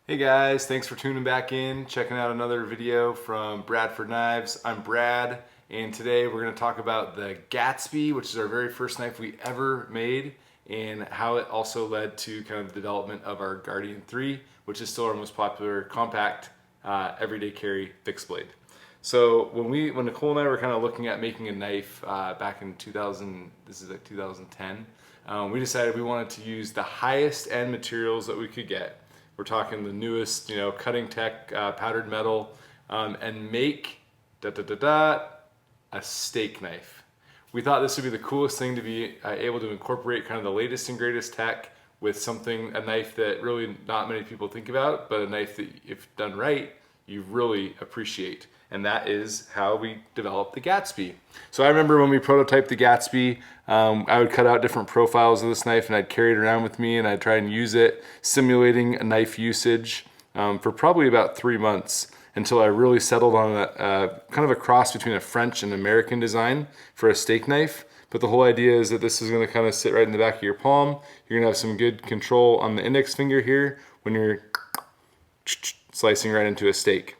Hey guys, thanks for tuning back in, checking out another video from Bradford Knives. I'm Brad, and today we're going to talk about the Gatsby, which is our very first knife we ever made, and how it also led to kind of the development of our Guardian 3, which is still our most popular compact everyday carry fixed blade. So when Nicole and I were kind of looking at making a knife back in 2000, this is like 2010, we decided we wanted to use the highest end materials that we could get. We're talking the newest, cutting tech, powdered metal, and make a steak knife. We thought this would be the coolest thing to be able to incorporate kind of the latest and greatest tech with a knife that really not many people think about, but a knife that, if done right, you really appreciate. And that is how we developed the Gatsby. So I remember when we prototyped the Gatsby, I would cut out different profiles of this knife and I'd carry it around with me and I'd try and use it, simulating a knife usage for probably about 3 months until I really settled on a kind of a cross between a French and American design for a steak knife. But the whole idea is that this is going to kind of sit right in the back of your palm. You're going to have some good control on the index finger here when you're slicing right into a steak.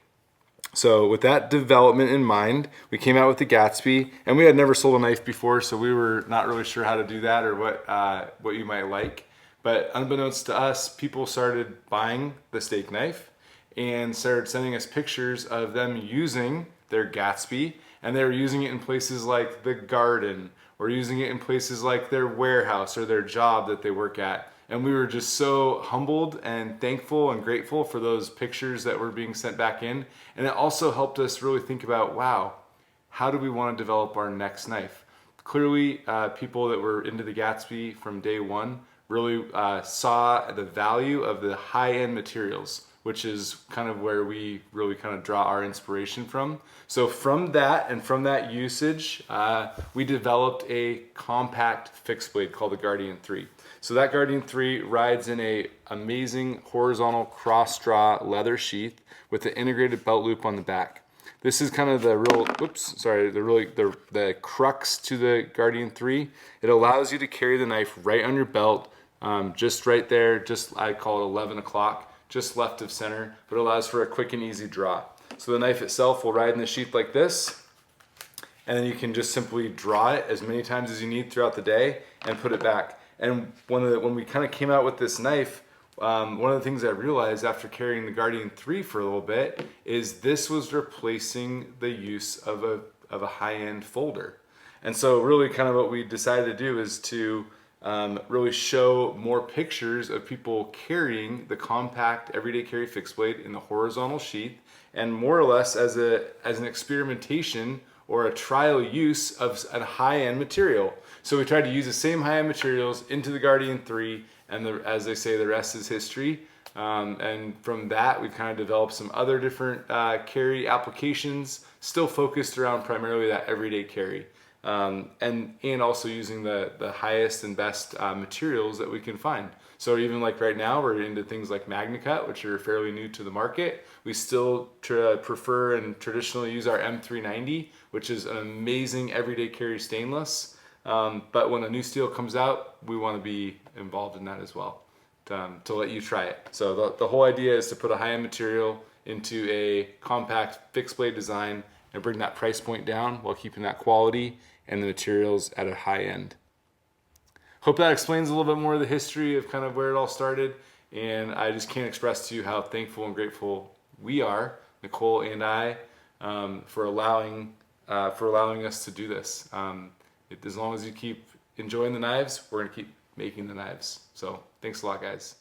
So with that development in mind, we came out with the Gatsby, and we had never sold a knife before, so we were not really sure how to do that or what you might like. But unbeknownst to us, people started buying the steak knife and started sending us pictures of them using their Gatsby, and they were using it in places like the garden or using it in places like their warehouse or their job that they work at. And we were just so humbled and thankful and grateful for those pictures that were being sent back in. And it also helped us really think about, wow, how do we want to develop our next knife? Clearly, people that were into the Gatsby from day one really saw the value of the high-end materials, which is kind of where we really kind of draw our inspiration from. So from that and from that usage, we developed a compact fixed blade called the Guardian 3. So that Guardian 3 rides in a amazing horizontal cross draw leather sheath with the integrated belt loop on the back. This is kind of the the crux to the Guardian 3. It allows you to carry the knife right on your belt, just right there, I call it 11 o'clock, just left of center, but allows for a quick and easy draw. So the knife itself will ride in the sheath like this, and then you can just simply draw it as many times as you need throughout the day and put it back. And when we kind of came out with this knife, one of the things I realized after carrying the Guardian 3 for a little bit is this was replacing the use of a high-end folder. And so really kind of what we decided to do is to really show more pictures of people carrying the compact everyday carry fixed blade in the horizontal sheath, and more or less as an experimentation or a trial use of a high-end material. So we tried to use the same high-end materials into the Guardian 3, and as they say, the rest is history. And from that, we've kind of developed some other different carry applications, still focused around primarily that everyday carry. And also using the highest and best materials that we can find. So even like right now, we're into things like MagnaCut, which are fairly new to the market. We still prefer and traditionally use our M390, which is an amazing everyday carry stainless. But when a new steel comes out, we want to be involved in that as well, to let you try it. So the whole idea is to put a high-end material into a compact fixed blade design and bring that price point down while keeping that quality and the materials at a high end. Hope that explains a little bit more of the history of kind of where it all started, and I just can't express to you how thankful and grateful we are, Nicole and I, for allowing us to do this. As long as you keep enjoying the knives, we're going to keep making the knives. So thanks a lot, guys.